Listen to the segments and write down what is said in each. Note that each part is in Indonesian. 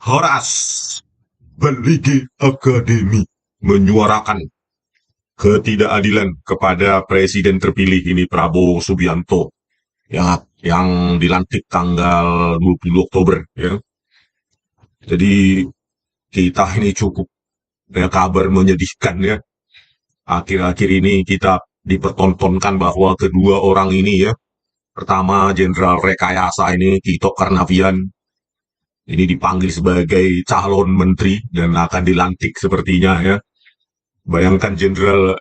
Horas Beligi Akademi menyuarakan ketidakadilan kepada Presiden terpilih ini Prabowo Subianto ya, yang dilantik tanggal 20 Oktober ya. Jadi kita ini cukup ya, kabar menyedihkan ya. Akhir-akhir ini kita dipertontonkan bahwa kedua orang ini ya, pertama Jenderal Rekayasa ini Tito Karnavian ini dipanggil sebagai calon menteri dan akan dilantik sepertinya ya. Bayangkan Jenderal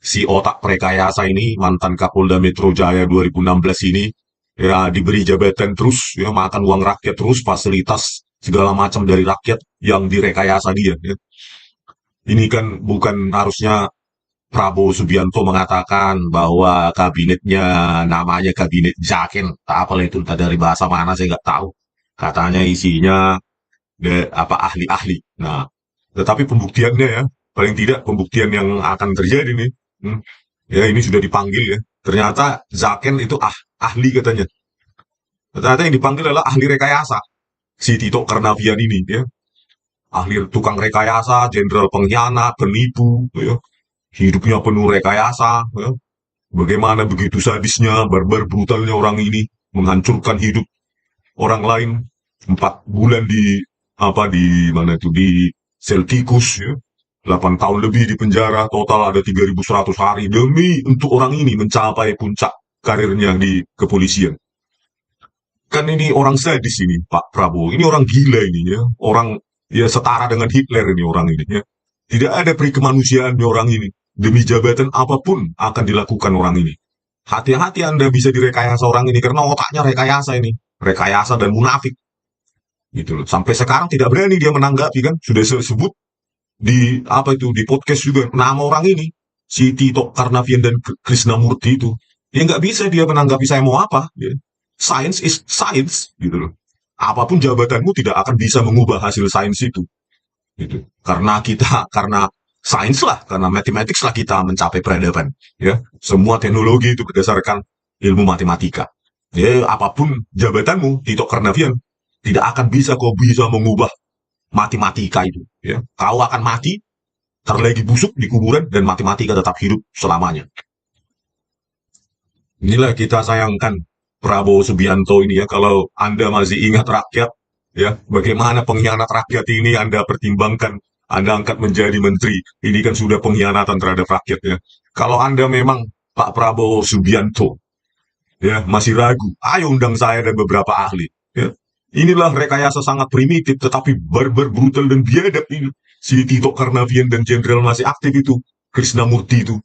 si otak rekayasa ini, mantan Kapolda Metro Jaya 2016 ini, ya diberi jabatan terus, ya makan uang rakyat terus, fasilitas segala macam dari rakyat yang direkayasa dia. Ya. Ini kan bukan harusnya Prabowo Subianto mengatakan bahwa kabinetnya namanya kabinet Jaken, apalah itu entah dari bahasa mana saya nggak tahu. Katanya isinya apa ahli-ahli. Nah, tetapi pembuktiannya ya, paling tidak pembuktian yang akan terjadi nih. Hmm, ya ini sudah dipanggil ya. Ternyata Zaken itu ahli katanya. Ternyata yang dipanggil adalah ahli rekayasa. Si Tito Karnavian ini ya. Ahli tukang rekayasa, jenderal pengkhianat, penipu, ya. Hidupnya penuh rekayasa, ya. Bagaimana begitu sadisnya, barbar brutalnya orang ini menghancurkan hidup orang lain. 4 bulan di mana itu di sel tikus ya. 8 tahun lebih di penjara, total ada 3.100 hari demi untuk orang ini mencapai puncak karirnya di kepolisian. Kan ini orang sadis ini, Pak Prabowo. Ini orang gila ini ya. Orang ya setara dengan Hitler ini orang ini ya. Tidak ada peri kemanusiaan di orang ini. Demi jabatan apapun akan dilakukan orang ini. Hati-hati Anda bisa direkayasa orang ini karena otaknya rekayasa ini. Rekayasa dan munafik. Gitu loh. Sampai sekarang tidak berani dia menanggapi kan. Sudah sebut di di podcast juga nama orang ini si Tito Karnavian dan Krishnamurti itu ya nggak bisa dia menanggapi saya mau apa ya. Science is science gitu loh, apapun jabatanmu tidak akan bisa mengubah hasil sains itu gitu karena sains lah, karena matematik lah kita mencapai peradaban ya. Semua teknologi itu berdasarkan ilmu matematika ya. Apapun jabatanmu Tito Karnavian tidak akan bisa kau bisa mengubah matematika itu ya. Kau akan mati terlegi busuk di kuburan dan matematika tetap hidup selamanya. Inilah kita sayangkan Prabowo Subianto ini ya. Kalau Anda masih ingat rakyat ya, bagaimana pengkhianat rakyat ini Anda pertimbangkan, Anda angkat menjadi menteri. Ini kan sudah pengkhianatan terhadap rakyat ya. Kalau Anda memang Pak Prabowo Subianto ya masih ragu, ayo undang saya dan beberapa ahli ya. Inilah rekayasa sangat primitif tetapi barbar, brutal dan biadab ini. Si Tito Karnavian dan jenderal masih aktif itu, Krishnamurti itu.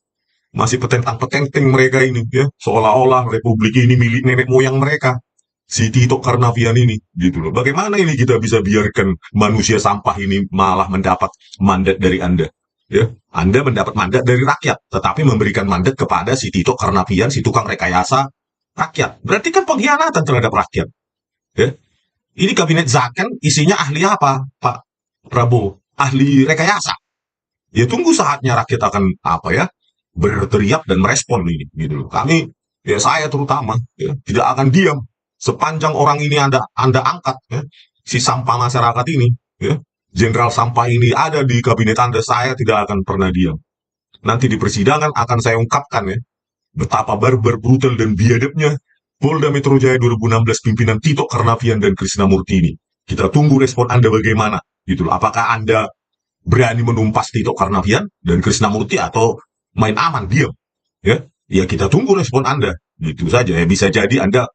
Masih petentang-petenteng mereka ini ya, seolah-olah republik ini milik nenek moyang mereka. Si Tito Karnavian ini gitu loh. Bagaimana ini kita bisa biarkan manusia sampah ini malah mendapat mandat dari Anda? Ya, Anda mendapat mandat dari rakyat, tetapi memberikan mandat kepada si Tito Karnavian, si tukang rekayasa rakyat. Berarti kan pengkhianatan terhadap rakyat. Ya. Ini kabinet Zaken isinya ahli apa, Pak Prabowo? Ahli rekayasa. Ya tunggu saatnya rakyat akan berteriak dan merespon ini gitu loh. Kami ya saya terutama ya, tidak akan diam sepanjang orang ini Anda angkat ya, si sampah masyarakat ini ya, jenderal sampah ini ada di kabinet Anda, saya tidak akan pernah diam. Nanti di persidangan akan saya ungkapkan ya betapa barbar, brutal dan biadabnya Polda Metro Jaya 2016 pimpinan Tito Karnavian dan Krishnamurti ini. Kita tunggu respon Anda bagaimana gitu loh. Apakah Anda berani menumpas Tito Karnavian dan Krishnamurti atau main aman diam ya. Ya kita tunggu respon Anda gitu saja ya. Bisa jadi Anda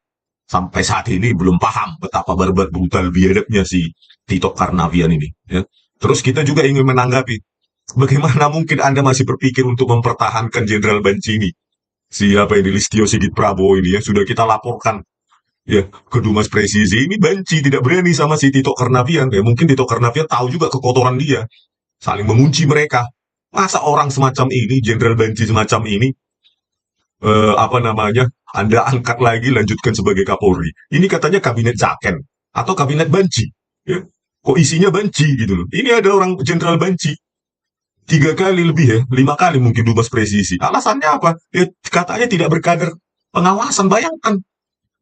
sampai saat ini belum paham betapa barbar, brutal, biadabnya si Tito Karnavian ini ya. Terus kita juga ingin menanggapi, bagaimana mungkin Anda masih berpikir untuk mempertahankan Jenderal Bancini, siapa ini Listio Sigit Prabowo ini ya. Sudah kita laporkan ya ke Dumas Presisi, ini Banci tidak berani sama si Tito Karnavian ya. Mungkin Tito Karnavian tahu juga kekotoran dia, saling mengunci mereka. Masa orang semacam ini, Jenderal Banci semacam ini, Anda angkat lagi, lanjutkan sebagai Kapolri. Ini katanya kabinet Zaken atau kabinet Banci. Ya. Kok isinya Banci gitu loh. Ini ada orang Jenderal Banci. 3 kali lebih ya, 5 kali mungkin Dumas Presisi. Alasannya apa? Ya, katanya tidak berkader pengawasan. Bayangkan,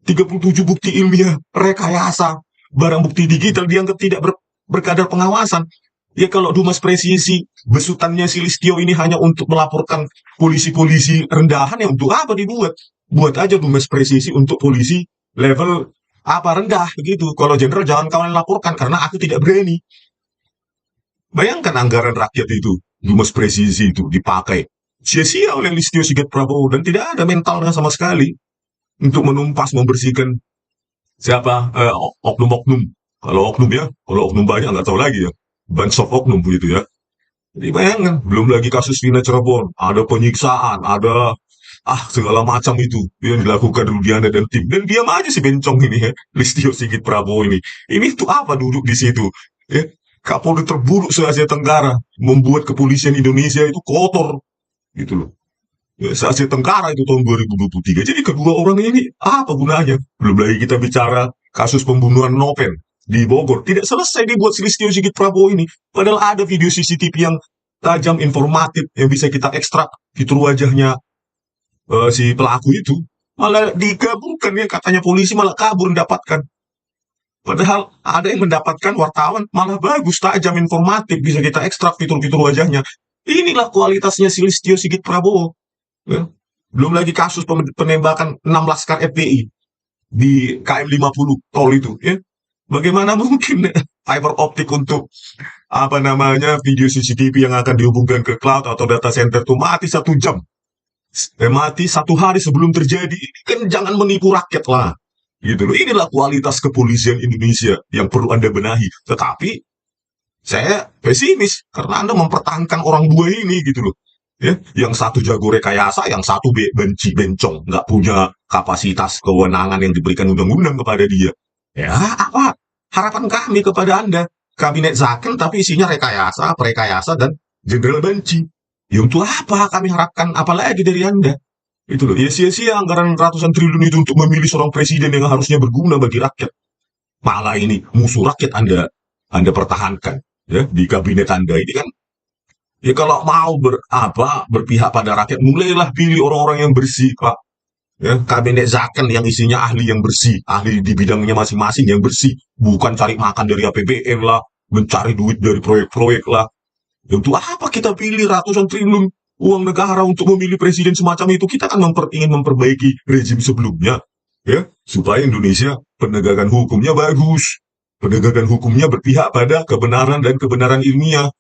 37 bukti ilmiah, rekayasa, barang bukti digital dianggap tidak berkadar pengawasan. Ya kalau Dumas Presisi, besutannya si Listio ini hanya untuk melaporkan polisi-polisi rendahan, ya untuk apa dibuat? Buat aja Dumas Presisi untuk polisi level apa rendah begitu. Kalau jenderal jangan kalian laporkan karena aku tidak berani. Bayangkan anggaran rakyat itu, Dumas Presisi itu dipakai sia-sia oleh Listio Sigit Prabowo dan tidak ada mentalnya sama sekali untuk menumpas, membersihkan siapa oknum-oknum. Kalau oknum ya, kalau oknum banyak nggak tahu lagi ya. Bunch of oknum begitu ya. Jadi bayangkan, belum lagi kasus Vina Cirebon, ada penyiksaan, ada segala macam itu yang dilakukan Rudiana dan tim. Dan diam aja si bencong ini ya, Listio Sigit Prabowo ini. Ini tuh apa duduk di situ? Ya, Kapolri terburuk se-Asia Tenggara, membuat kepolisian Indonesia itu kotor, gitu loh. Ya, se-Asia Tenggara itu tahun 2023. Jadi kedua orang ini apa gunanya? Belum lagi kita bicara kasus pembunuhan Nopen di Bogor. Tidak selesai dibuat si Listio Sigit Prabowo ini. Padahal ada video CCTV yang tajam, informatif, yang bisa kita ekstrak fitur wajahnya si pelaku itu. Malah dikabulkan ya, katanya polisi malah kabur mendapatkan. Padahal ada yang mendapatkan wartawan malah bagus, tajam, informatif, bisa kita ekstrak fitur-fitur wajahnya. Inilah kualitasnya si Listio Sigit Prabowo. Ya. Belum lagi kasus penembakan 6 laskar FPI di KM 50 tol itu. Ya. Bagaimana mungkin fiber optik untuk video CCTV yang akan dihubungkan ke cloud atau data center itu mati 1 jam. Mati 1 hari sebelum terjadi. Ini kan jangan menipu rakyat lah. Gitu loh. Inilah kualitas kepolisian Indonesia yang perlu Anda benahi. Tetapi saya pesimis karena Anda mempertahankan orang dua ini gitu loh. Ya, yang satu jago rekayasa, yang satu benci bencong, nggak punya kapasitas kewenangan yang diberikan undang-undang kepada dia. Ya, apa harapan kami kepada Anda? Kabinet Zakon tapi isinya rekayasa, perekayasa, dan jenderal benci. Ya untuk apa kami harapkan apalagi dari Anda? Itu loh, ya sia-sia anggaran ratusan triliun itu untuk memilih seorang presiden yang harusnya berguna bagi rakyat. Malah ini musuh rakyat Anda pertahankan ya di kabinet Anda ini kan. Ya kalau mau berpihak pada rakyat, mulailah pilih orang-orang yang bersih, Pak. Ya, kabinet Zakon yang isinya ahli yang bersih, ahli di bidangnya masing-masing yang bersih, bukan cari makan dari APBN lah, mencari duit dari proyek-proyek lah. Ya, untuk apa kita pilih ratusan triliun uang negara untuk memilih presiden semacam itu? Kita kan ingin memperbaiki rezim sebelumnya, ya, supaya Indonesia penegakan hukumnya bagus, penegakan hukumnya berpihak pada kebenaran dan kebenaran ilmiah.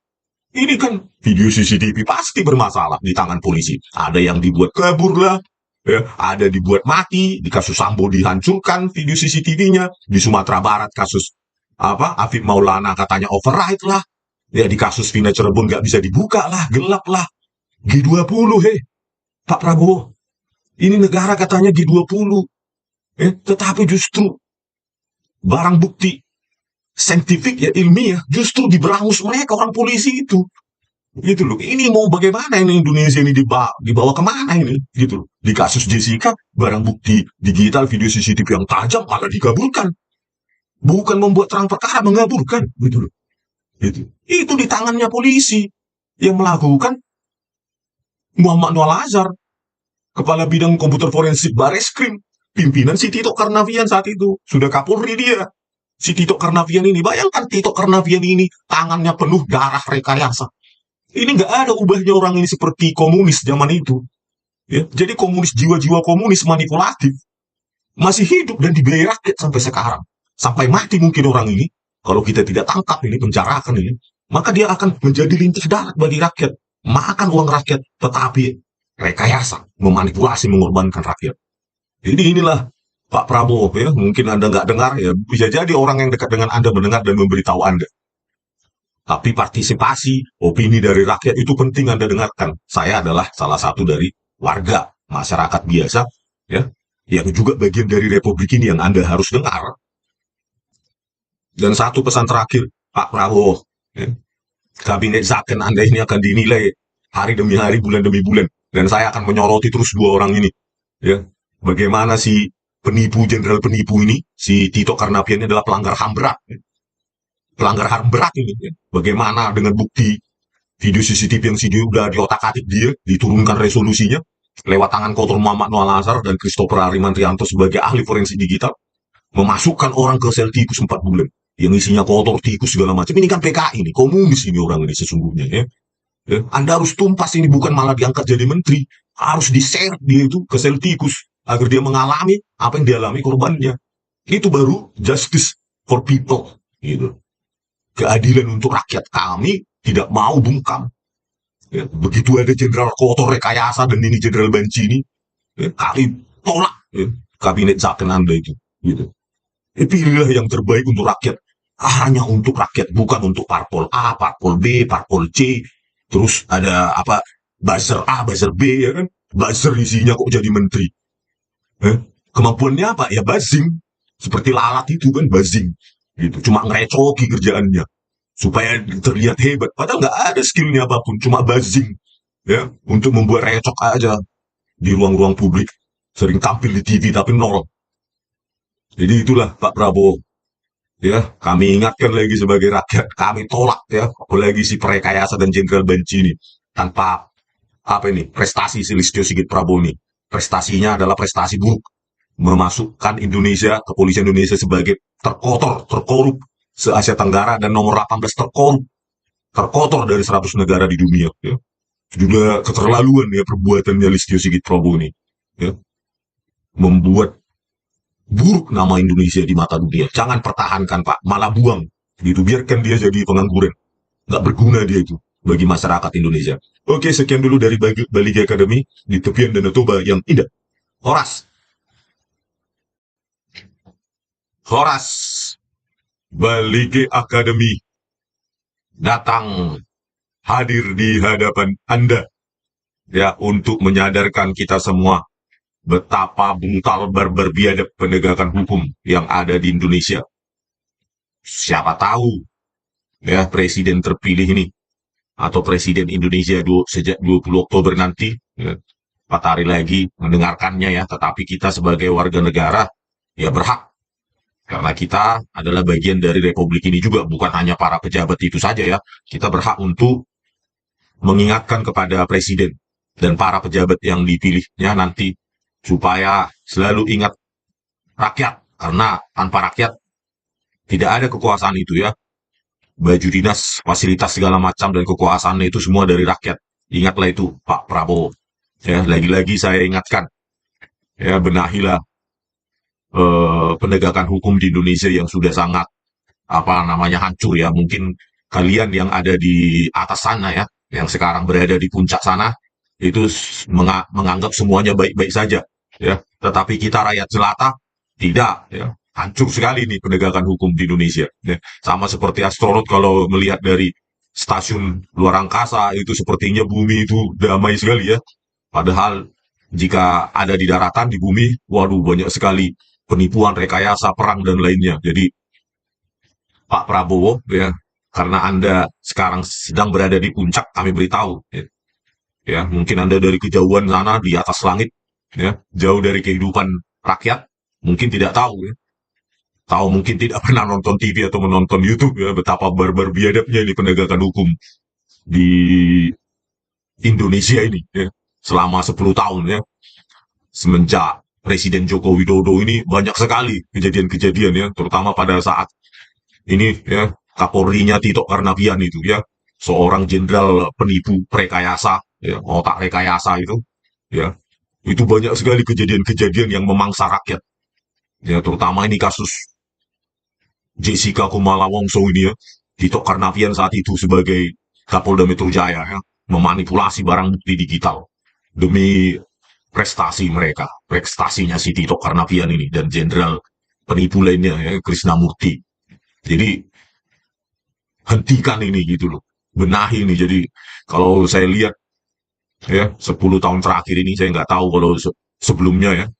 Ini kan video CCTV pasti bermasalah di tangan polisi. Ada yang dibuat kabur lah, ya, ada dibuat mati. Di kasus Sambo dihancurkan video CCTV-nya. Di Sumatera Barat kasus Afif Maulana katanya override lah. Ya di kasus Vina Cirebon nggak bisa dibuka lah, gelap lah. G20 Pak Prabowo. Ini negara katanya G20. Tetapi justru barang bukti saintifik ya ilmiah justru diberangus mereka orang polisi itu. Gitu loh. Ini mau bagaimana ini Indonesia ini dibawa kemana ini? Gitu loh. Di kasus Jessica, barang bukti digital video CCTV yang tajam malah dikabulkan. Bukan membuat terang perkara, mengaburkan. Gitu loh. Itu di tangannya polisi yang melakukan Muhammad Noel Azhar, Kepala Bidang Komputer Forensik Bareskrim, pimpinan si Tito Karnavian saat itu. Sudah Kapolri dia. Si Tito Karnavian ini, bayangkan Tito Karnavian ini tangannya penuh darah rekayasa. Ini nggak ada ubahnya orang ini seperti komunis zaman itu. Ya, jadi komunis, jiwa-jiwa komunis manipulatif masih hidup dan dibiayai rakyat sampai sekarang. Sampai mati mungkin orang ini, kalau kita tidak tangkap ini, penjarakan ini, maka dia akan menjadi lintah darat bagi rakyat. Makan uang rakyat, tetapi rekayasa, memanipulasi, mengorbankan rakyat. Jadi inilah Pak Prabowo ya, mungkin Anda nggak dengar ya, bisa jadi orang yang dekat dengan Anda mendengar dan memberitahu Anda. Tapi partisipasi, opini dari rakyat itu penting Anda dengarkan. Saya adalah salah satu dari warga, masyarakat biasa, ya, yang juga bagian dari Republik ini yang Anda harus dengar. Dan satu pesan terakhir, Pak Prabowo, ya, kabinet Zakon Anda ini akan dinilai hari demi hari, bulan demi bulan. Dan saya akan menyoroti terus dua orang ini. Ya, bagaimana si jenderal penipu ini, si Tito Karnavian ini adalah pelanggar HAM berat. Pelanggar HAM berat ini. Ya. Bagaimana dengan bukti video CCTV yang sudah diotak-atik dia, diturunkan resolusinya, lewat tangan kotor Muhammad Noel Azhar dan Christopher Arimantrianto sebagai ahli forensik digital, memasukkan orang ke sel tikus 4 bulan. yang isinya kotor, tikus segala macam. Ini kan PKI nih, komunis ini orang ini sesungguhnya ya. Ya, Anda harus tumpas ini, bukan malah diangkat jadi menteri, harus diseret dia itu ke sel tikus agar dia mengalami apa yang dialami korbannya. Itu baru justice for people gitu. Keadilan untuk rakyat. Kami tidak mau bungkam. Ya, begitu ada jenderal kotor rekayasa dan ini jenderal banci ini, ya, kami tolak ya, kabinet Zaken Anda itu gitu. Pilihlah yang terbaik untuk rakyat. Hanya untuk rakyat, bukan untuk parpol A, parpol B, parpol C. Terus ada apa, buzzer A, buzzer B, ya kan? Buzzer isinya kok jadi menteri. Kemampuannya apa? Ya buzzing. Seperti lalat itu kan, buzzing. Gitu. Cuma ngerecoki kerjaannya. Supaya terlihat hebat. Padahal nggak ada skillnya apapun. Cuma buzzing. Ya, untuk membuat recok aja di ruang-ruang publik. Sering tampil di TV tapi nol. Jadi itulah Pak Prabowo. Ya, kami ingatkan lagi sebagai rakyat, kami tolak ya, apalagi si Perekayasa dan Jenderal Banci ini tanpa apa ini prestasi si Listio Sigit Prabowo ini. Prestasinya adalah prestasi buruk, memasukkan Indonesia, kepolisian Indonesia sebagai terkotor, terkorup se-Asia Tenggara dan nomor 18 terkotor dari 100 negara di dunia. Ya. Juga keterlaluan ya perbuatannya Listio Sigit Prabowo ini. Ya. Membuat buruk nama Indonesia di mata dunia. Jangan pertahankan Pak, malah buang. Gitu, biarkan dia jadi pengangguran. Nggak berguna dia itu bagi masyarakat Indonesia. Oke, sekian dulu dari Bali Academy di tepian Danau Toba yang indah. Horas. Horas. Bali Academy datang hadir di hadapan Anda ya untuk menyadarkan kita semua betapa brutal barbar biadab penegakan hukum yang ada di Indonesia. Siapa tahu ya presiden terpilih ini atau presiden Indonesia sejak 20 Oktober nanti ya, 4 hari lagi mendengarkannya ya, tetapi kita sebagai warga negara ya berhak karena kita adalah bagian dari republik ini juga, bukan hanya para pejabat itu saja ya. Kita berhak untuk mengingatkan kepada presiden dan para pejabat yang dipilihnya nanti supaya selalu ingat rakyat, karena tanpa rakyat tidak ada kekuasaan itu ya. Baju dinas, fasilitas segala macam dan kekuasaan itu semua dari rakyat. Ingatlah itu Pak Prabowo. Ya, lagi-lagi saya ingatkan, ya benahilah penegakan hukum di Indonesia yang sudah sangat apa namanya hancur ya. Mungkin kalian yang ada di atas sana ya, yang sekarang berada di puncak sana itu menganggap semuanya baik-baik saja ya. Tetapi kita rakyat jelata tidak ya. Hancur sekali nih penegakan hukum di Indonesia. Ya. Sama seperti astronot kalau melihat dari stasiun luar angkasa itu sepertinya bumi itu damai sekali ya. Padahal jika ada di daratan, di bumi, waduh banyak sekali penipuan, rekayasa, perang dan lainnya. Jadi Pak Prabowo ya, karena Anda sekarang sedang berada di puncak, kami beritahu ya. Ya, mungkin Anda dari kejauhan sana di atas langit ya, jauh dari kehidupan rakyat, mungkin tidak tahu ya. Tahu mungkin tidak pernah nonton TV atau menonton YouTube ya, betapa barbar biadabnya ini penegakan hukum di Indonesia ini ya, selama 10 tahun ya. Semenjak Presiden Joko Widodo ini banyak sekali kejadian-kejadian ya, terutama pada saat ini ya, Kapolrinya Tito Karnavian itu ya, seorang jenderal penipu rekayasa ya, otak rekayasa ya. Itu banyak sekali kejadian-kejadian yang memangsa rakyat. Ya, terutama ini kasus Jessica Kumala Wongso ini ya, Tito Karnavian saat itu sebagai Kapolda Metro Jaya ya, memanipulasi barang bukti digital demi prestasi mereka, prestasinya si Tito Karnavian ini dan jenderal penipu lainnya ya, Krisnamurti. Jadi hentikan ini gitu loh, benahi ini. Jadi kalau saya lihat ya 10 tahun terakhir ini saya nggak tahu kalau sebelumnya ya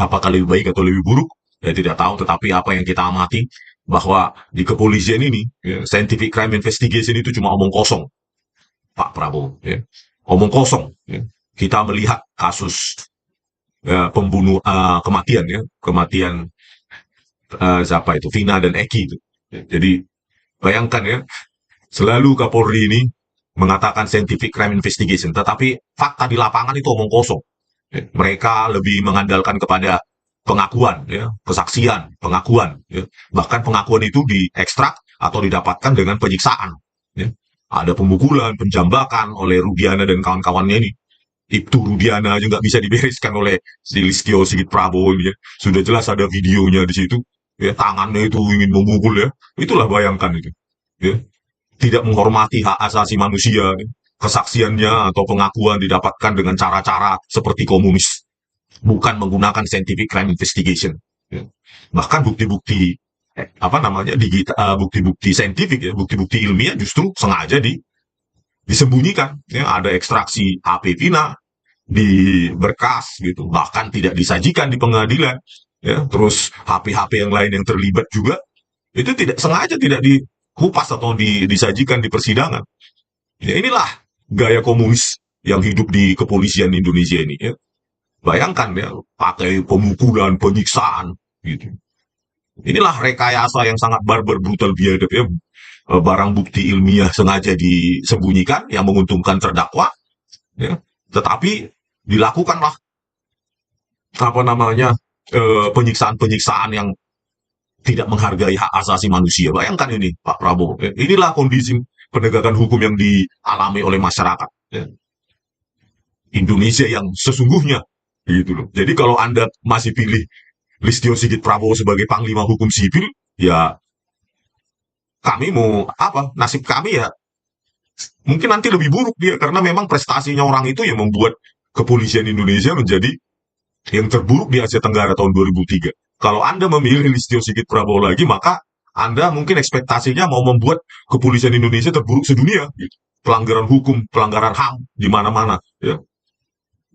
apakah lebih baik atau lebih buruk, saya tidak tahu, tetapi apa yang kita amati bahwa di kepolisian ini ya, scientific crime investigation itu cuma omong kosong Pak Prabowo ya. Omong kosong ya. Kita melihat kasus ya, kematian siapa itu, Vina dan Eki itu ya. Jadi bayangkan ya, selalu Kapolri ini mengatakan scientific crime investigation, tetapi fakta di lapangan itu omong kosong. Mereka lebih mengandalkan kepada pengakuan, ya, kesaksian, pengakuan, ya. Bahkan pengakuan itu diekstrak atau didapatkan dengan penyiksaan, ya. Ada pemukulan, penjambakan oleh Rudiana dan kawan-kawannya ini. Ibtu Rudiana aja nggak bisa dibereskan oleh si Listio Sigit Prabowo ini, ya. Sudah jelas ada videonya di situ, ya, tangannya itu ingin memukul, ya. Itulah bayangkan itu, ya. Tidak menghormati hak asasi manusia, ya. Kesaksiannya atau pengakuan didapatkan dengan cara-cara seperti komunis, bukan menggunakan scientific crime investigation, ya. Bahkan bukti-bukti bukti-bukti saintifik, ya, bukti-bukti ilmiah justru sengaja disembunyikan, ya. Ada ekstraksi HP Vina di berkas gitu, bahkan tidak disajikan di pengadilan, ya. Terus HP-HP yang lain yang terlibat juga itu tidak sengaja tidak dikupas atau disajikan di persidangan. Ya, inilah gaya komunis yang hidup di kepolisian Indonesia ini, ya. Bayangkan, ya, pakai pemukulan, penyiksaan, gitu. Inilah rekayasa yang sangat barbar, brutal, biadab, ya. Barang bukti ilmiah sengaja disembunyikan yang menguntungkan terdakwa, ya. Tetapi dilakukanlah penyiksaan-penyiksaan yang tidak menghargai hak asasi manusia. Bayangkan ini, Pak Prabowo. Ya. Inilah kondisi penegakan hukum yang dialami oleh masyarakat, ya. Indonesia yang sesungguhnya, gitu loh. Jadi kalau Anda masih pilih Listio Sigit Prabowo sebagai Panglima Hukum Sipil, ya kami mau apa? Nasib kami ya mungkin nanti lebih buruk dia, karena memang prestasinya orang itu yang membuat kepolisian Indonesia menjadi yang terburuk di Asia Tenggara tahun 2003. Kalau Anda memilih Listio Sigit Prabowo lagi, maka Anda mungkin ekspektasinya mau membuat kepolisian Indonesia terburuk sedunia, gitu. Pelanggaran hukum, pelanggaran HAM di mana-mana, ya.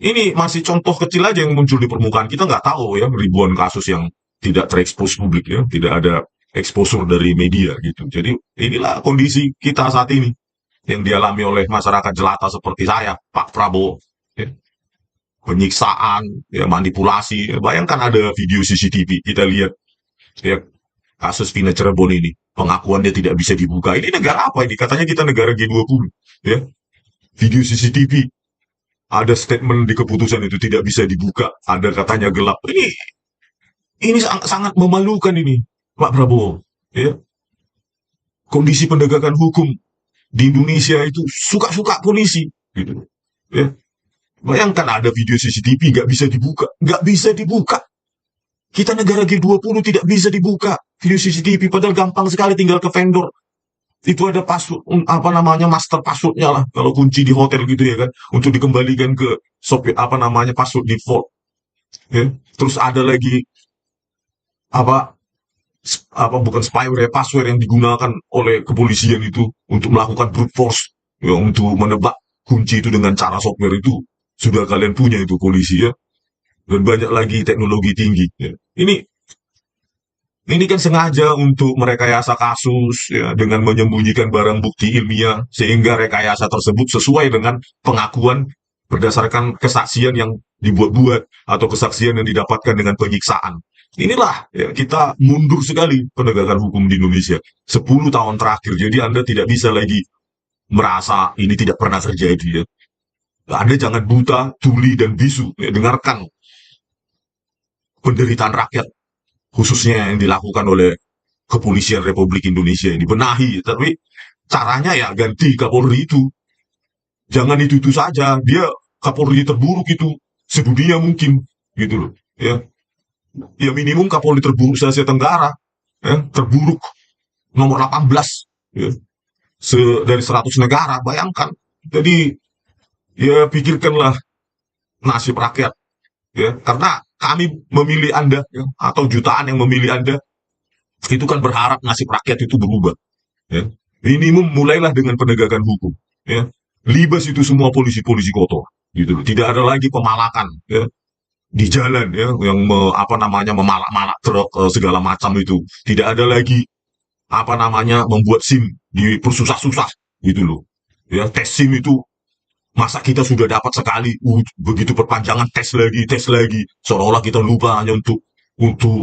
Ini masih contoh kecil aja yang muncul di permukaan. Kita nggak tahu, ya, ribuan kasus yang tidak terekspos publik, ya, tidak ada exposure dari media, gitu. Jadi inilah kondisi kita saat ini yang dialami oleh masyarakat jelata seperti saya, Pak Prabowo, ya. Penyiksaan, ya, manipulasi. Ya, bayangkan ada video CCTV, kita lihat, ya, kasus Vina Cirebon ini, pengakuan dia tidak bisa dibuka. Ini negara apa ini? Katanya kita negara G20, ya. Video CCTV, ada statement di keputusan itu tidak bisa dibuka, ada katanya gelap. Ini sangat memalukan ini, Pak Prabowo, ya. Kondisi penegakan hukum di Indonesia itu suka-suka polisi, gitu, ya. Bayangkan ada video CCTV nggak bisa dibuka, nggak bisa dibuka. Kita negara G20 tidak bisa dibuka video CCTV, padahal gampang sekali, tinggal ke vendor. Itu ada password, master passwordnya lah, kalau kunci di hotel gitu, ya kan, untuk dikembalikan ke password default, ya. Terus ada lagi apa bukan spyware, ya, password yang digunakan oleh kepolisian itu untuk melakukan brute force, ya, untuk menebak kunci itu dengan cara software itu sudah kalian punya itu polisi, ya. Dan banyak lagi teknologi tinggi, ya. Ini kan sengaja untuk merekayasa kasus, ya, dengan menyembunyikan barang bukti ilmiah, sehingga rekayasa tersebut sesuai dengan pengakuan berdasarkan kesaksian yang dibuat-buat atau kesaksian yang didapatkan dengan penyiksaan. Inilah, ya, kita mundur sekali penegakan hukum di Indonesia 10 tahun terakhir. Jadi Anda tidak bisa lagi merasa ini tidak pernah terjadi, ya. Anda jangan buta, tuli, dan bisu, ya. Dengarkan penderitaan rakyat, khususnya yang dilakukan oleh kepolisian Republik Indonesia ini. Benahi, tapi caranya ya ganti Kapolri itu. Jangan itu saja, dia Kapolri terburuk itu sedunia mungkin, gitu loh, ya. Ya minimum Kapolri terburuk se Asia Tenggara, ya, terburuk nomor 18, ya, dari 100 negara, bayangkan. Jadi ya pikirkanlah nasib rakyat, ya, karena kami memilih Anda, ya, atau jutaan yang memilih Anda, itu kan berharap nasib rakyat itu berubah, ya. Minimum mulailah dengan penegakan hukum, ya. Libas itu semua polisi-polisi kotor, gitu. Tidak ada lagi pemalakan, ya, di jalan, ya, yang memalak-malak truk, segala macam itu. Tidak ada lagi membuat SIM dipersusah-susah, gitu loh. Ya, tes SIM itu masa kita sudah dapat sekali, begitu perpanjangan tes lagi, seolah-olah kita lupa hanya untuk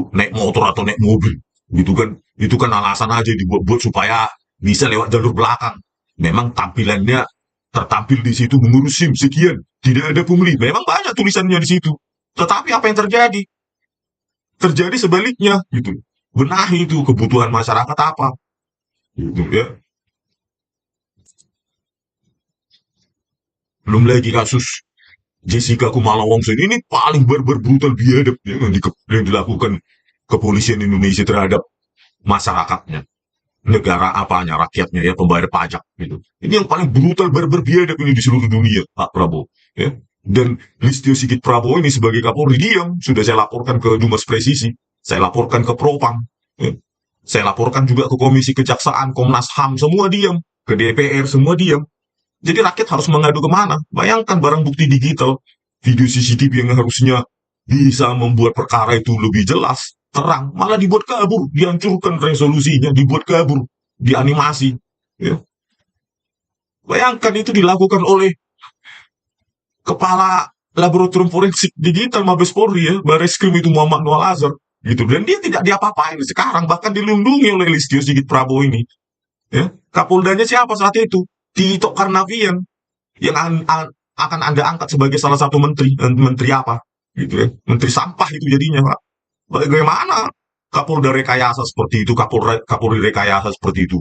naik motor atau naik mobil, gitu kan. Itu kan alasan aja dibuat-buat supaya bisa lewat jalur belakang. Memang tampilannya tertampil di situ mengurus SIM sekian, tidak ada pungli. Memang banyak tulisannya di situ. Tetapi apa yang terjadi? terjadi sebaliknya gitu. Benahi itu kebutuhan masyarakat apa gitu ya. Belum lagi kasus Jessica Kumala Wongso ini paling brutal biadab ya, yang dilakukan kepolisian Indonesia terhadap masyarakatnya, negara apanya, rakyatnya ya, pembayar pajak gitu. Ini yang paling brutal biadab ini di seluruh dunia, Pak Prabowo. Ya. Dan Listio Sigit Prabowo ini sebagai Kapolri diam, sudah saya laporkan ke Dumas Presisi, saya laporkan ke Propam, ya. Saya laporkan juga ke Komisi Kejaksaan, Komnas HAM, semua diam, ke DPR semua diam. Jadi rakyat harus mengadu kemana? Bayangkan barang bukti digital, video CCTV yang harusnya bisa membuat perkara itu lebih jelas, terang, malah dibuat kabur, dihancurkan resolusinya, dibuat kabur, dianimasi. Ya. Bayangkan itu dilakukan oleh kepala laboratorium forensik digital Mabes Polri ya, Bareskrim itu Muhammad Noah Lazar, gitu. Dan dia tidak diapa-apain sekarang, bahkan dilindungi oleh Listio Sigit Prabowo ini. Ya. Kapoldanya siapa saat itu? Tito Karnavian yang akan Anda angkat sebagai salah satu menteri, menteri apa? Gitu ya. Menteri sampah itu jadinya, Pak. Bagaimana Kapolda rekayasa seperti itu, Kapolri rekayasa seperti itu,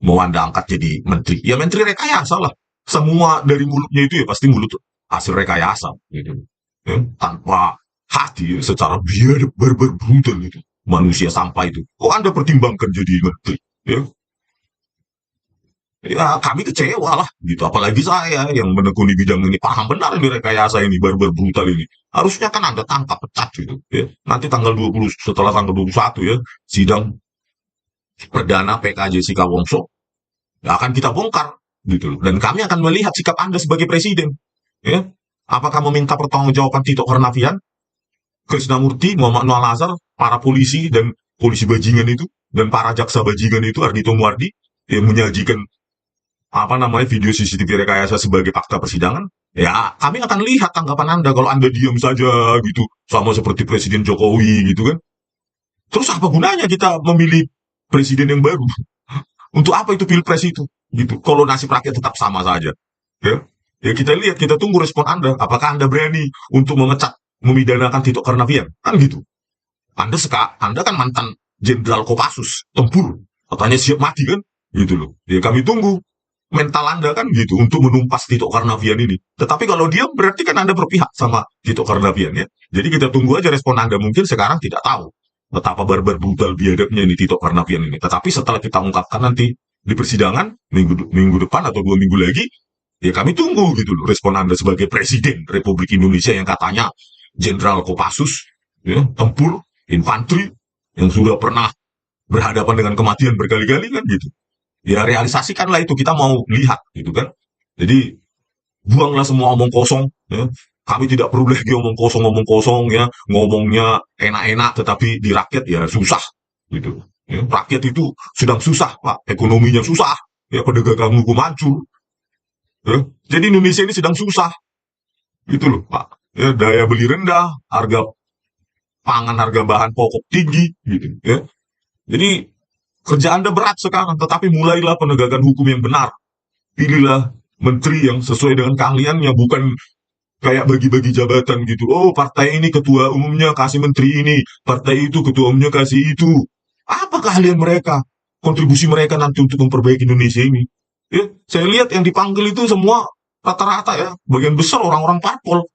mau Anda angkat jadi menteri? Ya menteri rekayasa lah. Semua dari mulutnya itu ya pasti mulut hasil rekayasa, gitu. Ya, tanpa hati, ya, secara biadab, barbar, brutal itu. Manusia sampah itu. Kok Anda pertimbangkan jadi menteri? Ya, ya kami kecewa lah gitu, apalagi saya yang menekuni bidang ini, paham benar ini rekayasa ini, barbar brutal ini, harusnya kan Anda tangkap, pecat gitu ya. Nanti tanggal 20, setelah tanggal 21 ya, sidang perdana PK Jessica Wongso ya, akan kita bongkar gitu, dan kami akan melihat sikap Anda sebagai presiden ya. Apakah meminta pertanggungjawaban Tito Karnavian, Krisnamurti, Muhammad Noah Lazar, para polisi dan polisi bajingan itu, dan para jaksa bajingan itu, Ardhito Muardi, yang menyajikan video CCTV rekayasa sebagai fakta persidangan, ya kami akan lihat tanggapan Anda. Kalau Anda diam saja gitu, sama seperti Presiden Jokowi gitu kan, terus apa gunanya kita memilih presiden yang baru? Untuk apa itu pilpres itu? Gitu. Kalau nasib rakyat tetap sama saja. Ya, ya kita lihat, kita tunggu respon Anda. Apakah Anda berani untuk memecat, memidanakan Tito Karnavian? Kan gitu. Anda kan mantan Jenderal Kopassus, tempur. Katanya siap mati kan? Gitu loh. Ya kami tunggu mental Anda kan gitu untuk menumpas Tito Karnavian ini. Tetapi kalau dia berarti kan Anda berpihak sama Tito Karnavian ya. Jadi kita tunggu aja respon Anda. Mungkin sekarang tidak tahu betapa barbar brutal biadabnya ini Tito Karnavian ini. Tetapi setelah kita ungkapkan nanti di persidangan minggu depan atau 2 minggu lagi, ya kami tunggu gitu loh respon Anda sebagai Presiden Republik Indonesia yang katanya Jenderal Kopassus, ya, tempur, infanteri, yang sudah pernah berhadapan dengan kematian berkali-kali kan gitu. Ya realisasikanlah itu, kita mau lihat gitu kan. Jadi buanglah semua omong kosong ya. Kami tidak perlu lagi omong kosong ya, ngomongnya enak-enak tetapi di rakyat ya susah gitu ya. Rakyat itu sedang susah Pak, ekonominya susah ya, penegakan hukum hancur ya. Jadi Indonesia ini sedang susah gitu loh Pak ya, daya beli rendah, harga pangan, harga bahan pokok tinggi gitu ya. Jadi kerja Anda berat sekarang, tetapi mulailah penegakan hukum yang benar. Pilihlah menteri yang sesuai dengan keahliannya, bukan kayak bagi-bagi jabatan gitu. Oh, partai ini ketua umumnya kasih menteri ini, partai itu ketua umumnya kasih itu. Apa keahlian mereka? Kontribusi mereka nanti untuk memperbaiki Indonesia ini. Ya, saya lihat yang dipanggil itu semua rata-rata ya, bagian besar orang-orang parpol.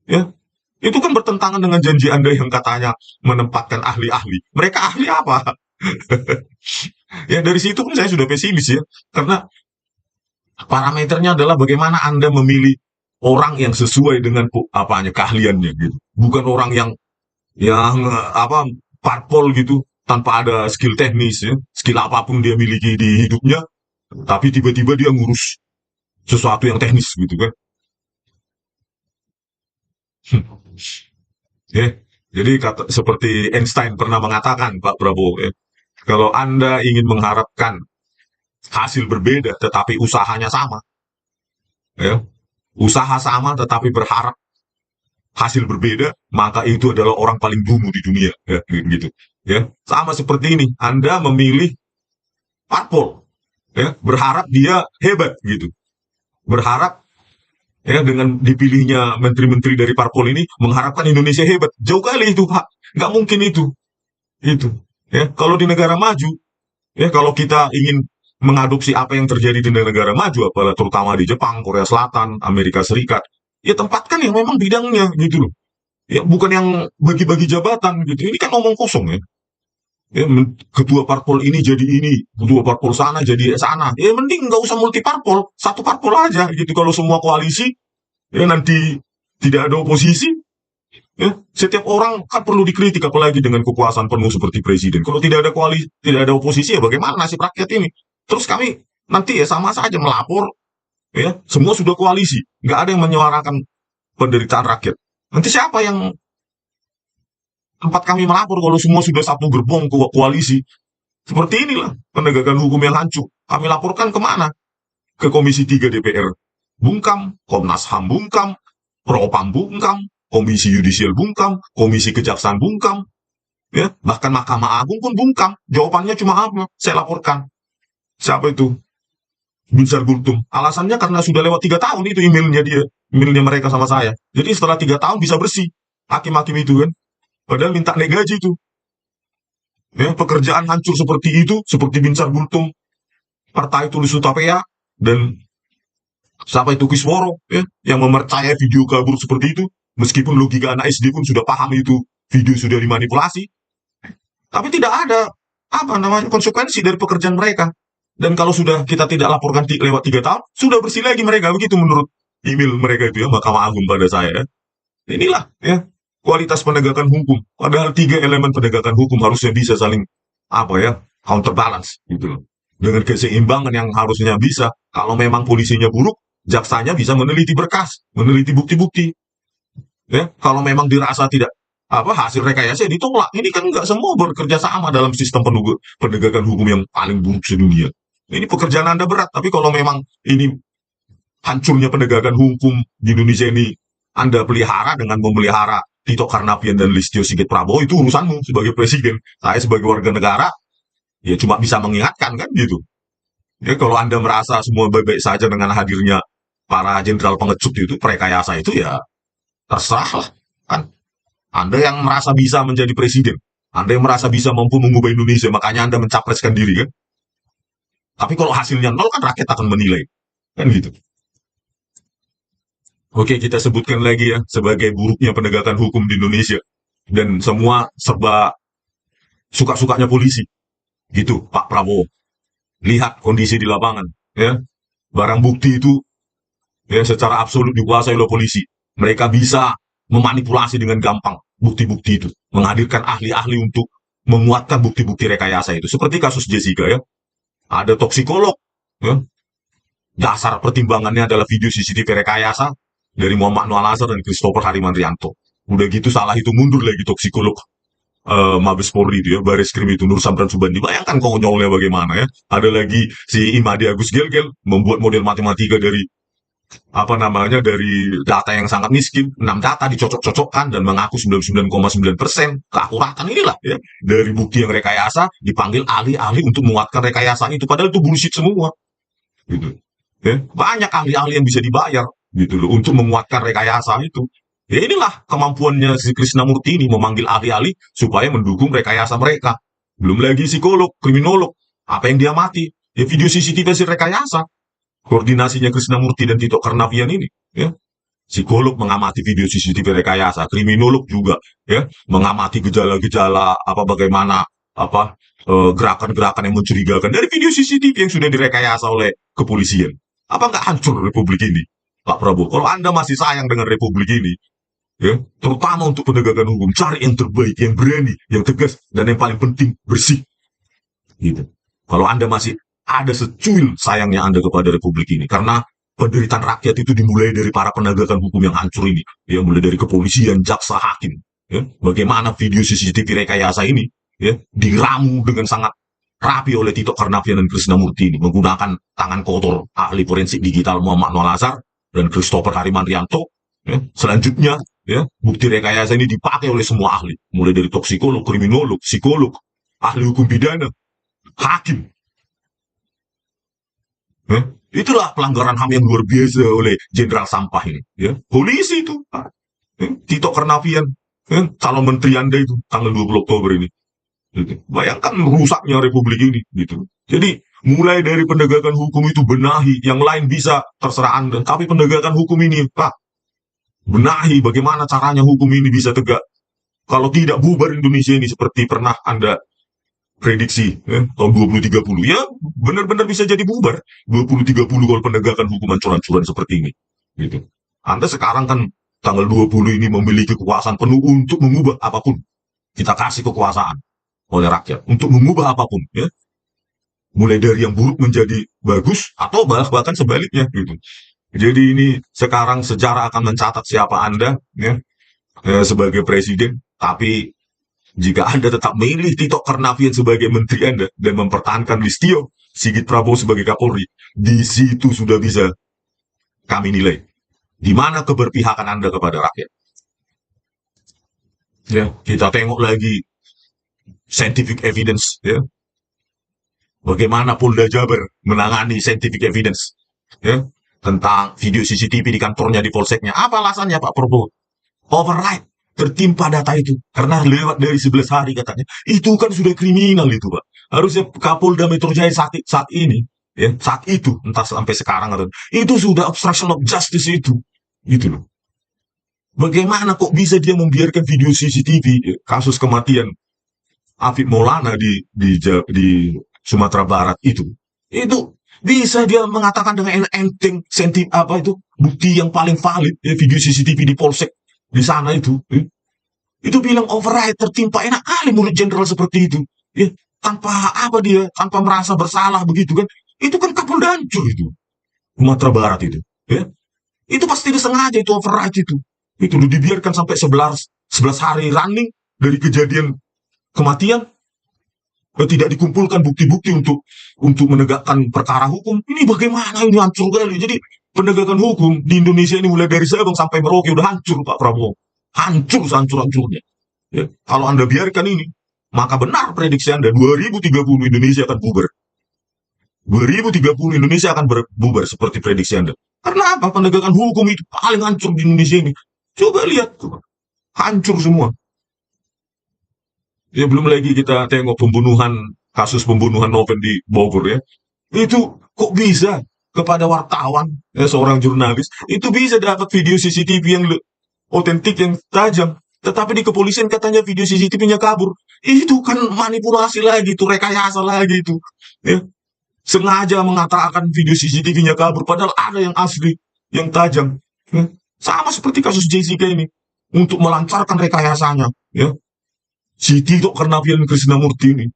Ya, itu kan bertentangan dengan janji Anda yang katanya menempatkan ahli-ahli. Mereka ahli apa? Ya dari situ pun saya sudah pesimis ya, karena parameternya adalah bagaimana Anda memilih orang yang sesuai dengan keahliannya gitu, bukan orang yang parpol gitu tanpa ada skill teknis ya, skill apapun dia miliki di hidupnya, tapi tiba-tiba dia ngurus sesuatu yang teknis gitu kan. Ya, jadi seperti Einstein pernah mengatakan Pak Prabowo ya, kalau Anda ingin mengharapkan hasil berbeda tetapi usahanya sama ya, usaha sama tetapi berharap hasil berbeda, maka itu adalah orang paling dungu di dunia ya, gitu ya. Sama seperti ini, Anda memilih parpol ya, berharap dia hebat gitu, berharap ya dengan dipilihnya menteri-menteri dari parpol ini mengharapkan Indonesia hebat. Jauh kali itu, Pak. Nggak mungkin itu. Ya, kalau di negara maju, ya kalau kita ingin mengadopsi apa yang terjadi di negara maju, apalagi terutama di Jepang, Korea Selatan, Amerika Serikat, ya tempatkan yang memang bidangnya gitu loh. Ya bukan yang bagi-bagi jabatan gitu. Ini kan ngomong kosong ya. Ya, ketua parpol ini jadi ini, ketua parpol sana jadi sana. Ya mending nggak usah multi parpol, satu parpol aja gitu. Kalau semua koalisi, ya nanti tidak ada oposisi, ya setiap orang kan perlu dikritik apalagi dengan kekuasaan penuh seperti presiden. Kalau tidak ada koalisi, tidak ada oposisi ya bagaimana nasib rakyat ini? Terus kami nanti ya sama saja melapor, ya semua sudah koalisi, nggak ada yang menyuarakan penderitaan rakyat. Nanti siapa yang tempat kami melapor kalau semua sudah satu gerbong ke koalisi? Seperti inilah penegakan hukum yang hancur. Kami laporkan kemana? Ke Komisi 3 DPR bungkam, Komnas HAM bungkam, Propam bungkam, Komisi Yudisial bungkam, Komisi Kejaksaan bungkam, ya bahkan Mahkamah Agung pun bungkam. Jawabannya cuma apa? Saya laporkan. Siapa itu? Binsar Gultum. Alasannya karena sudah lewat 3 tahun itu emailnya mereka sama saya. Jadi setelah 3 tahun bisa bersih hakim-hakim itu kan. Padahal minta naik gaji itu. Ya, pekerjaan hancur seperti itu, seperti Binsar Gultum, Partai Tulis Utapea, dan siapa itu Kisworo, ya, yang mempercayai video kabur seperti itu, meskipun logika anak SD pun sudah paham itu video sudah dimanipulasi, tapi tidak ada konsekuensi dari pekerjaan mereka. Dan kalau sudah kita tidak laporkan lewat 3 tahun, sudah bersih lagi mereka begitu menurut email mereka itu ya Mahkamah Agung pada saya. Ya. Inilah ya kualitas penegakan hukum. Padahal 3 elemen penegakan hukum harusnya bisa saling counterbalance gitu loh. Dengan keseimbangan yang harusnya bisa. Kalau memang polisinya buruk, jaksanya bisa meneliti berkas, meneliti bukti-bukti. Ya, kalau memang dirasa tidak hasil rekayasa ditolak. Ini kan nggak semua bekerja sama dalam sistem penegakan hukum yang paling buruk sedunia. Ini pekerjaan Anda berat, tapi kalau memang ini hancurnya penegakan hukum di Indonesia ini Anda pelihara dengan memelihara Tito Karnavian dan Listio Sigit Prabowo, itu urusanmu sebagai presiden. Saya sebagai warga negara, ya cuma bisa mengingatkan kan gitu. Ya kalau Anda merasa semua baik-baik saja dengan hadirnya para jenderal pengecut itu, perekayasa itu ya terserah lah. Kan Anda yang merasa bisa menjadi presiden, Anda yang merasa bisa mampu mengubah Indonesia, makanya Anda mencapreskan diri kan. Tapi kalau hasilnya nol kan rakyat akan menilai. Kan gitu. Oke, kita sebutkan lagi ya, sebagai buruknya penegakan hukum di Indonesia. Dan semua serba suka-sukanya polisi. Gitu, Pak Prabowo. Lihat kondisi di lapangan. Ya, barang bukti itu ya secara absolut dikuasai oleh polisi. Mereka bisa memanipulasi dengan gampang bukti-bukti itu. Menghadirkan ahli-ahli untuk menguatkan bukti-bukti rekayasa itu. Seperti kasus Jessica ya. Ada toksikolog. Ya. Dasar pertimbangannya adalah video CCTV rekayasa dari Muhammad Noah Lazar dan Christopher Harimantrianto. Udah gitu salah itu mundur lagi toksikolog Mabes Polri itu ya, Baris Krim itu Nur Samran Subandi. Bayangkan konyolnya bagaimana ya. Ada lagi si Imadi Agus Gelgel membuat model matematika dari dari data yang sangat miskin, 6 data dicocok-cocokkan dan mengaku 99,9% keakuratan inilah ya. Dari bukti yang rekayasa dipanggil ahli-ahli untuk menguatkan rekayasa itu, padahal itu bullshit semua. Gitu. Ya, banyak ahli-ahli yang bisa dibayar gitu loh untuk menguatkan rekayasa itu. Ya inilah kemampuannya si Krishnamurti ini memanggil ahli-ahli supaya mendukung rekayasa mereka. Belum lagi psikolog, kriminolog, apa yang dia mati? Ya video CCTV si rekayasa. Koordinasinya Krishnamurti dan Tito Karnavian ini, ya. Psikolog mengamati video CCTV rekayasa, kriminolog juga, ya, mengamati gejala-gejala bagaimana gerakan-gerakan yang mencurigakan dari video CCTV yang sudah direkayasa oleh kepolisian. Apa nggak hancur Republik ini, Pak Prabowo? Kalau Anda masih sayang dengan Republik ini, ya, terutama untuk penegakan hukum, cari yang terbaik, yang berani, yang tegas, dan yang paling penting bersih. Gitu. Kalau Anda masih ada secuil sayangnya Anda kepada Republik ini, karena penderitaan rakyat itu dimulai dari para penegakan hukum yang hancur ini, ya, mulai dari kepolisian, jaksa, hakim. Ya, bagaimana video CCTV rekayasa ini, ya, diramu dengan sangat rapi oleh Tito Karnavian dan Krishnamurti ini, menggunakan tangan kotor ahli forensik digital Muhammad Noah Lazar dan Christopher Harimantrianto. Ya, selanjutnya, ya, bukti rekayasa ini dipakai oleh semua ahli, mulai dari toksikolog, kriminolog, psikolog, ahli hukum pidana, hakim. Itulah pelanggaran HAM yang luar biasa oleh Jenderal Sampah ini. Ya, polisi itu, Tito Karnavian, calon menteri Anda itu tanggal 20 Oktober ini. Gitu. Bayangkan rusaknya Republik ini, gitu. Jadi mulai dari penegakan hukum itu benahi, yang lain bisa terserah Anda, tapi penegakan hukum ini, Pak, benahi bagaimana caranya hukum ini bisa tegak. Kalau tidak bubar Indonesia ini seperti pernah Anda prediksi tahun 2030, ya benar-benar bisa jadi bubar 2030 kalau penegakan hukum ancur-ancuran seperti ini, gitu. Anda sekarang kan tanggal 20 ini memiliki kekuasaan penuh untuk mengubah apapun. Kita kasih kekuasaan oleh rakyat untuk mengubah apapun, ya, mulai dari yang buruk menjadi bagus atau bahkan sebaliknya, gitu. Jadi ini sekarang sejarah akan mencatat siapa Anda, ya, sebagai presiden. Tapi jika Anda tetap memilih Tito Karnavian sebagai menteri Anda dan mempertahankan Listio Sigit Prabowo sebagai Kapolri, di situ sudah bisa kami nilai di mana keberpihakan Anda kepada rakyat. Ya, kita tengok lagi scientific evidence, ya. Bagaimana Polda Jabar menangani scientific evidence, ya, tentang video CCTV di kantornya, di polseknya. Apa alasannya Pak Prabowo? Override, tertimpa data itu karena lewat dari 11 hari katanya. Itu kan sudah kriminal itu, Pak. Harusnya Kapolda Metro Jaya saat ini, ya, saat itu, entah sampai sekarang atau itu sudah obstruction of justice itu. Gitu loh. Bagaimana kok bisa dia membiarkan video CCTV, ya, kasus kematian Afif Maulana di Sumatera Barat itu. Itu bisa dia mengatakan dengan enteng apa itu bukti yang paling valid, ya, video CCTV di polsek di sana itu, itu bilang override, tertimpa. Enak kali mulut jenderal seperti itu, ya, tanpa apa dia, tanpa merasa bersalah begitu kan. Itu kan Kapolda hancur itu, Sumatera Barat itu, ya. Itu pasti disengaja itu override itu dibiarkan sampai 11 hari running dari kejadian kematian, tidak dikumpulkan bukti-bukti untuk menegakkan perkara hukum. Ini bagaimana ini hancur kali. Jadi penegakan hukum di Indonesia ini mulai dari Sabang sampai Merauke udah hancur Pak Prabowo. Hancur sehancur-hancurnya. Ya, kalau Anda biarkan ini, maka benar prediksi Anda 2030 Indonesia akan bubar. 2030 Indonesia akan bubar seperti prediksi Anda. Karena apa? Penegakan hukum itu paling hancur di Indonesia ini. Coba lihat, hancur semua. Ya, belum lagi kita tengok kasus pembunuhan Noven di Bogor, ya. Itu kok bisa kepada wartawan, ya, seorang jurnalis, itu bisa dapat video CCTV yang otentik, yang tajam. Tetapi di kepolisian katanya video CCTV-nya kabur. Itu kan manipulasi lagi, itu rekayasa lagi itu. Ya. Sengaja mengatakan video CCTV-nya kabur, padahal ada yang asli, yang tajam. Ya. Sama seperti kasus Jessica ini, untuk melancarkan rekayasanya. Ya. Si Tito Karnavian Krisnamurti ini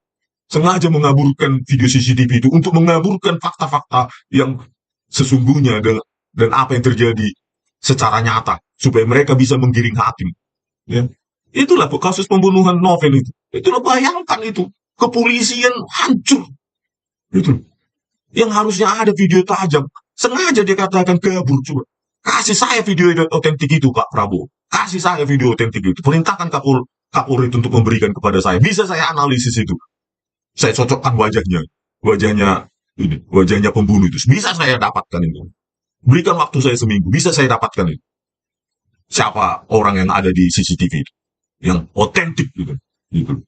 sengaja mengaburkan video CCTV itu untuk mengaburkan fakta-fakta yang sesungguhnya dan apa yang terjadi secara nyata supaya mereka bisa menggiring hakim. Ya. Itulah kasus pembunuhan Novel itu. Itulah, bayangkan itu kepolisian hancur. Itu yang harusnya ada video tajam, sengaja dia katakan kabur. Coba kasih saya video otentik itu Pak Prabowo. Kasih saya video otentik itu. Perintahkan Kapolri untuk memberikan kepada saya. Bisa saya analisis itu. Saya cocokkan wajahnya pembunuh itu. Bisa saya dapatkan itu. Berikan waktu saya seminggu. Bisa saya dapatkan itu. Siapa orang yang ada di CCTV itu, yang otentik gitu.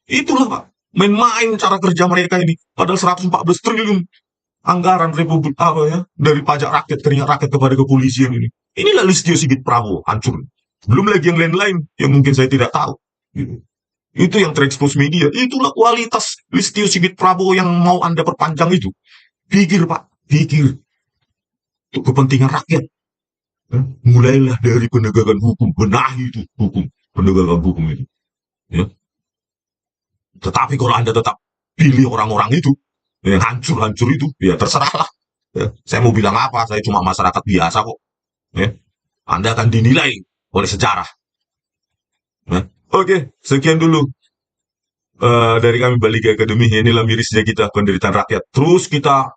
Itulah Pak. Main-main cara kerja mereka ini. Padahal 114 triliun anggaran Republik dari pajak rakyat, keringat rakyat kepada kepolisian ini. Inilah Listio Sigit Prabowo hancur. Belum lagi yang lain-lain yang mungkin saya tidak tahu. Gitu. Itu yang terekspos media. Itulah kualitas Listio Sigit Prabowo yang mau Anda perpanjang itu. Pikir Pak, pikir. Untuk kepentingan rakyat. Mulailah dari penegakan hukum. Benahi itu hukum. Penegakan hukum itu. Ya. Tetapi kalau Anda tetap pilih orang-orang itu, yang hancur-hancur itu, ya terserahlah. Ya. Saya mau bilang apa, saya cuma masyarakat biasa kok. Ya. Anda akan dinilai oleh sejarah. Ya. Oke, sekian dulu dari kami Balik Academy. Inilah mirisnya kita, penderitaan rakyat. Terus kita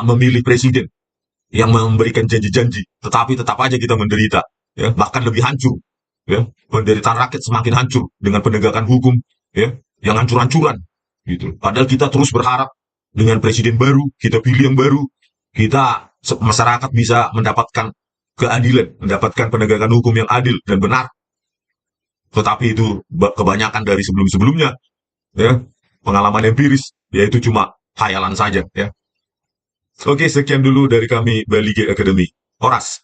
memilih presiden yang memberikan janji-janji, tetapi tetap aja kita menderita, ya, bahkan lebih hancur. Ya. Penderitaan rakyat semakin hancur dengan penegakan hukum, ya, yang hancur-hancuran. Gitu. Padahal kita terus berharap dengan presiden baru, kita pilih yang baru, kita masyarakat bisa mendapatkan keadilan, mendapatkan penegakan hukum yang adil dan benar. Tetapi itu kebanyakan dari sebelum-sebelumnya, ya, pengalaman empiris, yaitu cuma hayalan saja, ya. Oke, sekian dulu dari kami Bali G Academy. Horas.